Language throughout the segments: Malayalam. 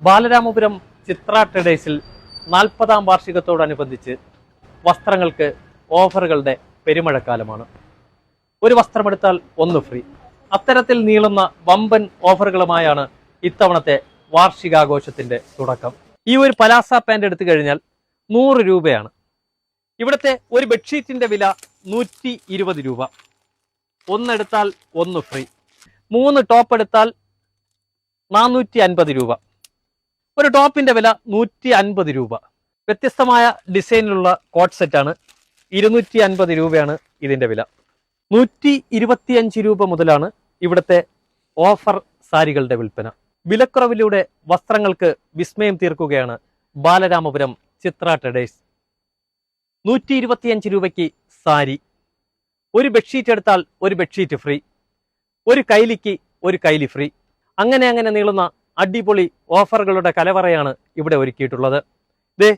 ബാലരാമപുരം ചിത്ര ട്രേഡേഴ്സിൽ 40ാം വാർഷികത്തോടനുബന്ധിച്ച് വസ്ത്രങ്ങൾക്ക് ഓഫറുകളുടെ പെരുമഴക്കാലമാണ്. ഒരു വസ്ത്രമെടുത്താൽ ഒന്ന് ഫ്രീ. അത്തരത്തിൽ നീളുന്ന വമ്പൻ ഓഫറുകളുമായാണ് ഇത്തവണത്തെ വാർഷികാഘോഷത്തിന്റെ തുടക്കം. ഈ ഒരു പലാസ പാന്റ് എടുത്തു കഴിഞ്ഞാൽ 100 രൂപയാണ്. ഇവിടുത്തെ ഒരു ബെഡ്ഷീറ്റിന്റെ വില 120 രൂപ. ഒന്നെടുത്താൽ ഒന്ന് ഫ്രീ. 3 ടോപ്പ് എടുത്താൽ 450 രൂപ. ഒരു ടോപ്പിന്റെ വില 150 രൂപ. വ്യത്യസ്തമായ ഡിസൈനിലുള്ള കോട്ട് സെറ്റാണ്. 250 രൂപയാണ് ഇതിന്റെ വില. 125 രൂപ മുതലാണ് ഇവിടുത്തെ ഓഫർ സാരികളുടെ വിൽപ്പന. വിലക്കുറവിലൂടെ വസ്ത്രങ്ങൾക്ക് വിസ്മയം തീർക്കുകയാണ് ബാലരാമപുരം ചിത്ര ട്രേഡേഴ്സ്. 125 രൂപയ്ക്ക് സാരി. ഒരു ബെഡ്ഷീറ്റ് എടുത്താൽ ഒരു ബെഡ്ഷീറ്റ് ഫ്രീ. ഒരു കൈലിക്ക് ഒരു കൈലി ഫ്രീ. അങ്ങനെ നീളുന്ന അടിപൊളി ഓഫറുകളുടെ കലവറയാണ് ഇവിടെ ഒരുക്കിയിട്ടുള്ളത്. ദേ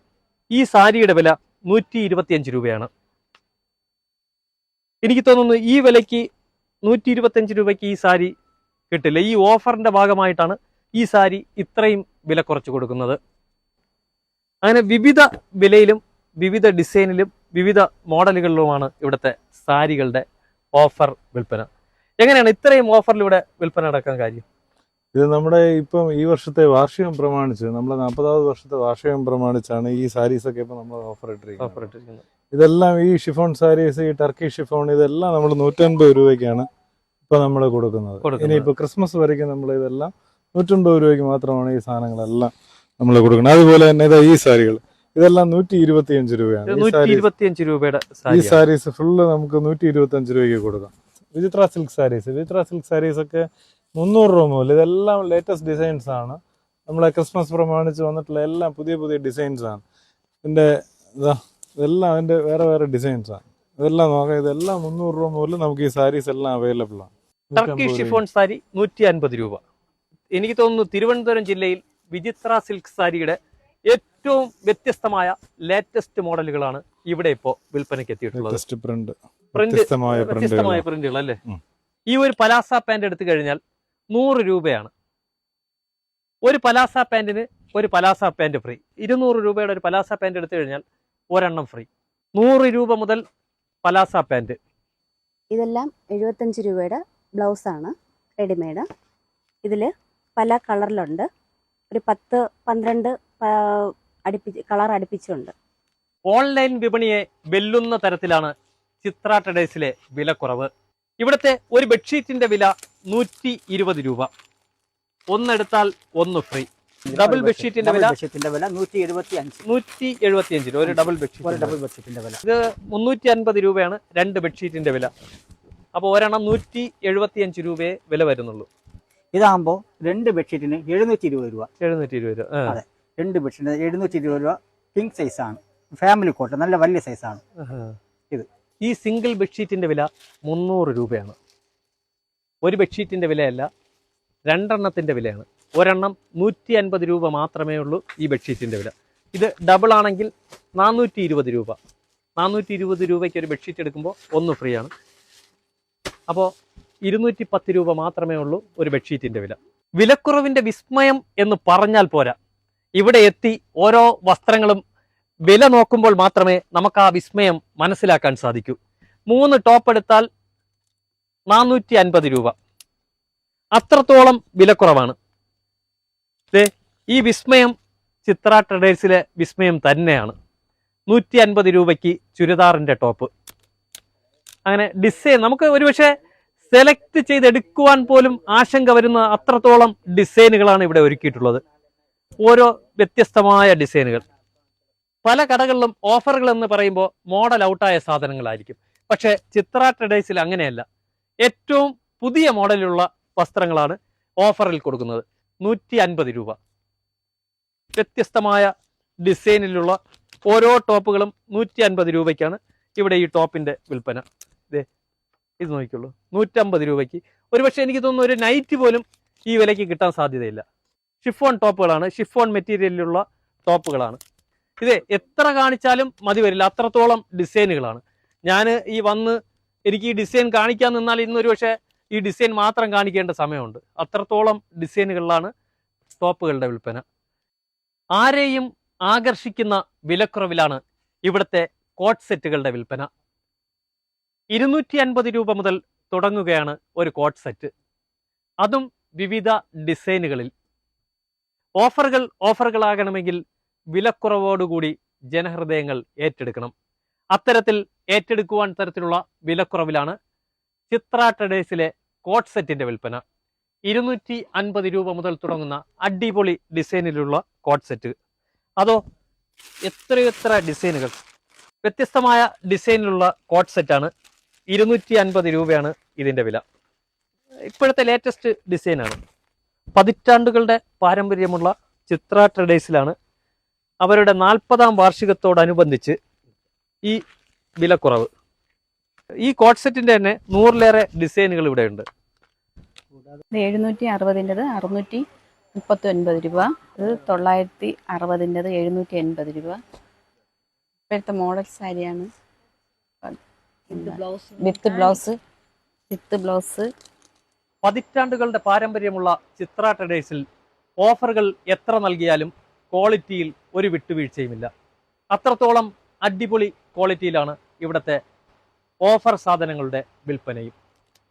ഈ സാരിയുടെ വില 125 രൂപയാണ്. എനിക്ക് തോന്നുന്നു ഈ വിലയ്ക്ക് 125 രൂപയ്ക്ക് ഈ സാരി കിട്ടില്ല. ഈ ഓഫറിന്റെ ഭാഗമായിട്ടാണ് ഈ സാരി ഇത്രയും വില കുറച്ച് കൊടുക്കുന്നത്. അങ്ങനെ വിവിധ വിലയിലും വിവിധ ഡിസൈനിലും വിവിധ മോഡലുകളിലുമാണ് ഇവിടുത്തെ സാരികളുടെ ഓഫർ വിൽപ്പന. എങ്ങനെയാണ് ഇത്രയും ഓഫറിലൂടെ വിൽപ്പന നടക്കാൻ കാര്യം? ഇത് നമ്മുടെ ഇപ്പം ഈ വർഷത്തെ വാർഷികം പ്രമാണിച്ച് നമ്മുടെ 40ാമത് വർഷത്തെ വാർഷികം പ്രമാണിച്ചാണ് ഈ സാരീസ് ഒക്കെ ഇപ്പൊ നമ്മൾ ഓഫർ ഇട്ടിരിക്കുന്നത്. ഇതെല്ലാം ഈ ഷിഫോൺ സാരീസ്, ഈ ടർക്കി ഷിഫോൺ, ഇതെല്ലാം നമ്മൾ 150 രൂപയ്ക്കാണ് ഇപ്പൊ നമ്മൾ കൊടുക്കുന്നത്. ഇനിയിപ്പോ ക്രിസ്മസ് വരയ്ക്കും നമ്മൾ ഇതെല്ലാം 150 രൂപയ്ക്ക് മാത്രമാണ് ഈ സാധനങ്ങളെല്ലാം നമ്മൾ കൊടുക്കുന്നത്. അതുപോലെ തന്നെ ഇതാ ഈ സാരികൾ, ഇതെല്ലാം 125 രൂപയാണ്. 125 രൂപയുടെ ഈ സാരീസ് ഫുള്ള് നമുക്ക് 125 രൂപയ്ക്ക് കൊടുക്കാം. വിചിത്ര സിൽക്ക് സാരീസ് ഒക്കെ 300 രൂപ മുതൽ. ഇതെല്ലാം ലേറ്റസ്റ്റ് ഡിസൈൻസ് ആണ്. നമ്മളെ ക്രിസ്മസ് പ്രമാണിച്ച് വന്നിട്ടുള്ള എല്ലാം പുതിയ ഡിസൈൻസ് ആണ്. ഇതെല്ലാം അതിന്റെ വേറെ ഡിസൈൻസ് ആണ്. ഇതെല്ലാം നോക്കാം. ഇതെല്ലാം 300 രൂപ മുതൽ നമുക്ക് ഈ സാരീസ് എല്ലാം അവൈലബിൾ ആണ്. ടർക്കി ഷിഫോൺ സാരി 150 രൂപ. എനിക്ക് തോന്നുന്നു തിരുവനന്തപുരം ജില്ലയിൽ വിചിത്ര സിൽക്ക് സാരിയുടെ ഏറ്റവും വ്യത്യസ്തമായ ലേറ്റസ്റ്റ് മോഡലുകളാണ് ഇവിടെ ഇപ്പോൾ വിൽപ്പനയ്ക്ക് എത്തിയിട്ടുള്ളത്. വ്യത്യസ്തമായ പ്രിന്റുകൾ അല്ലേ? ഈ ഒരു പലാസ പാന്റ് എടുത്തു കഴിഞ്ഞാൽ 100 രൂപയാണ്. ഒരു പലാസ പാന്റിന് ഒരു പലാസ പാന്റ് ഫ്രീ. 200 രൂപയുടെ ഒരു പലാസ പാന്റ് എടുത്തു കഴിഞ്ഞാൽ ഒരെണ്ണം ഫ്രീ. 100 രൂപ മുതൽ പലാസ പാന്റ്. ഇതെല്ലാം 75 രൂപയുടെ ബ്ലൗസാണ്, റെഡിമെയ്ഡ്. ഇതിൽ പല കളറിലുണ്ട്. ഒരു 10-12 കളർ അടുപ്പിച്ചുണ്ട്. ഓൺലൈൻ വിപണിയെ വെല്ലുന്ന തരത്തിലാണ് ചിത്ര ട്രേഡേഴ്സിലെ വിലക്കുറവ്. ഇവിടുത്തെ ഒരു ബെഡ്ഷീറ്റിന്റെ വില 120 രൂപ. ഒന്നെടുത്താൽ ഒന്ന് ഫ്രീ. ഡബിൾ ബെഡ്ഷീറ്റിന്റെ വില 175 രൂപ. ഒരു ഡബിൾ ബെഡ്ഷീറ്റിന്റെ വില ഇത് 350 രൂപയാണ് 2 ബെഡ്ഷീറ്റിന്റെ വില. അപ്പോൾ ഒരെണ്ണം 175 രൂപയെ വില വരുന്നുള്ളൂ. ഇതാകുമ്പോൾ 2 ബെഡ്ഷീറ്റിന് 720 രൂപ. 720 രൂപ. അതെ, 2 ബെഡ്ഷീറ്റിന് 720 രൂപ. കിങ് സൈസ് ആണ്, ഫാമിലി കോട്ട്, നല്ല വലിയ സൈസാണ് ഇത്. ഈ സിംഗിൾ ബെഡ്ഷീറ്റിന്റെ വില 300 രൂപയാണ്. ഒരു ബെഡ്ഷീറ്റിന്റെ വിലയല്ല, 2 എണ്ണത്തിന്റെ വിലയാണ്. ഒരെണ്ണം 150 രൂപ മാത്രമേ ഉള്ളൂ ഈ ബെഡ്ഷീറ്റിന്റെ വില. ഇത് ഡബിൾ ആണെങ്കിൽ 420 രൂപ. 420 രൂപയ്ക്ക് ഒരു ബെഡ്ഷീറ്റ് എടുക്കുമ്പോൾ ഒന്ന് ഫ്രീ ആണ്. അപ്പോൾ 210 രൂപ മാത്രമേ ഉള്ളൂ ഒരു ബെഡ്ഷീറ്റിന്റെ വില. വിലക്കുറവിന്റെ വിസ്മയം എന്ന് പറഞ്ഞാൽ പോരാ. ഇവിടെ എത്തി ഓരോ വസ്ത്രങ്ങളും വില നോക്കുമ്പോൾ മാത്രമേ നമുക്ക് ആ വിസ്മയം മനസ്സിലാക്കാൻ സാധിക്കൂ. 3 ടോപ്പ് എടുത്താൽ 450 രൂപ. അത്രത്തോളം വിലക്കുറവാണ്. ഈ വിസ്മയം ചിത്ര ട്രേഡേഴ്സിലെ വിസ്മയം തന്നെയാണ്. 150 രൂപയ്ക്ക് ചുരിദാറിന്റെ ടോപ്പ്. അങ്ങനെ ഡിസൈൻ നമുക്ക് ഒരുപക്ഷെ സെലക്ട് ചെയ്തെടുക്കുവാൻ പോലും ആശങ്ക വരുന്ന അത്രത്തോളം ഡിസൈനുകളാണ് ഇവിടെ ഒരുക്കിയിട്ടുള്ളത്. ഓരോ വ്യത്യസ്തമായ ഡിസൈനുകൾ. പല കടകളിലും ഓഫറുകൾ എന്ന് പറയുമ്പോൾ മോഡൽ ഔട്ടായ സാധനങ്ങളായിരിക്കും. പക്ഷേ ചിത്ര ട്രേഡേഴ്സിൽ അങ്ങനെയല്ല. ഏറ്റവും പുതിയ മോഡലിലുള്ള വസ്ത്രങ്ങളാണ് ഓഫറിൽ കൊടുക്കുന്നത്. 150 രൂപ. വ്യത്യസ്തമായ ഡിസൈനിലുള്ള ഓരോ ടോപ്പുകളും 150 രൂപയ്ക്കാണ് ഇവിടെ ഈ ടോപ്പിന്റെ വിൽപ്പന. ഇത് നോക്കിയുള്ളൂ, 150 രൂപയ്ക്ക്. ഒരുപക്ഷെ എനിക്ക് തോന്നുന്നു ഒരു നൈറ്റ് പോലും ഈ വിലയ്ക്ക് കിട്ടാൻ സാധ്യതയില്ല. ഷിഫോൺ ടോപ്പുകളാണ്, ഷിഫോൺ മെറ്റീരിയലിലുള്ള ടോപ്പുകളാണ്. ഇത് എത്ര കാണിച്ചാലും മതി വരില്ല, അത്രത്തോളം ഡിസൈനുകളാണ്. ഞാൻ ഈ വന്ന് എനിക്ക് ഈ ഡിസൈൻ കാണിക്കാൻ നിന്നാൽ ഇന്നൊരു പക്ഷേ ഈ ഡിസൈൻ മാത്രം കാണിക്കേണ്ട സമയമുണ്ട്. അത്രത്തോളം ഡിസൈനുകളിലാണ് ടോപ്പുകളുടെ വിൽപ്പന. ആരെയും ആകർഷിക്കുന്ന വിലക്കുറവിലാണ് ഇവിടുത്തെ കോട്ട് സെറ്റുകളുടെ വിൽപ്പന. 250 രൂപ മുതൽ തുടങ്ങുകയാണ് ഒരു കോട്ട് സെറ്റ്, അതും വിവിധ ഡിസൈനുകളിൽ. ഓഫറുകളാകണമെങ്കിൽ വിലക്കുറവോടുകൂടി ജനഹൃദയങ്ങൾ ഏറ്റെടുക്കണം. അത്തരത്തിൽ ഏറ്റെടുക്കുവാൻ തരത്തിലുള്ള വിലക്കുറവിലാണ് ചിത്ര ട്രേഡേഴ്സിലെ കോട്ട് സെറ്റിന്റെ വിൽപ്പന. 250 രൂപ മുതൽ തുടങ്ങുന്ന അടിപൊളി ഡിസൈനിലുള്ള കോട്ട് സെറ്റ്. അതോ എത്രയെത്ര ഡിസൈനുകൾ, വ്യത്യസ്തമായ ഡിസൈനിലുള്ള കോട്ട് സെറ്റാണ്. 250 രൂപയാണ് ഇതിന്റെ വില. ഇപ്പോഴത്തെ ലേറ്റസ്റ്റ് ഡിസൈനാണ്. പതിറ്റാണ്ടുകളുടെ പാരമ്പര്യമുള്ള ചിത്ര ട്രേഡേഴ്സിലാണ് അവരുടെ 40ാം വാർഷികത്തോടനുബന്ധിച്ച് ഈ വിലക്കുറവ്. ഈ കോട്ട് സെറ്റിന്റെ തന്നെ 100ലേറെ ഡിസൈനുകൾ ഇവിടെയുണ്ട്. 760-ൻ്റെത് 639 രൂപ, ഇത് 960-ൻ്റെത് 780 രൂപ. ഇപ്പോഴത്തെ മോഡൽ സാരിയാണ്. With blouse. പതിറ്റാണ്ടുകളുടെ പാരമ്പര്യമുള്ള ചിത്ര ട്രേഡേഴ്സിൽ ഓഫറുകൾ എത്ര നൽകിയാലും ക്വാളിറ്റിയിൽ ഒരു വിട്ടുവീഴ്ചയുമില്ല. അത്രത്തോളം അടിപൊളി ക്വാളിറ്റിയിലാണ് ഇവിടുത്തെ ഓഫർ സാധനങ്ങളുടെ വിൽപ്പനയും.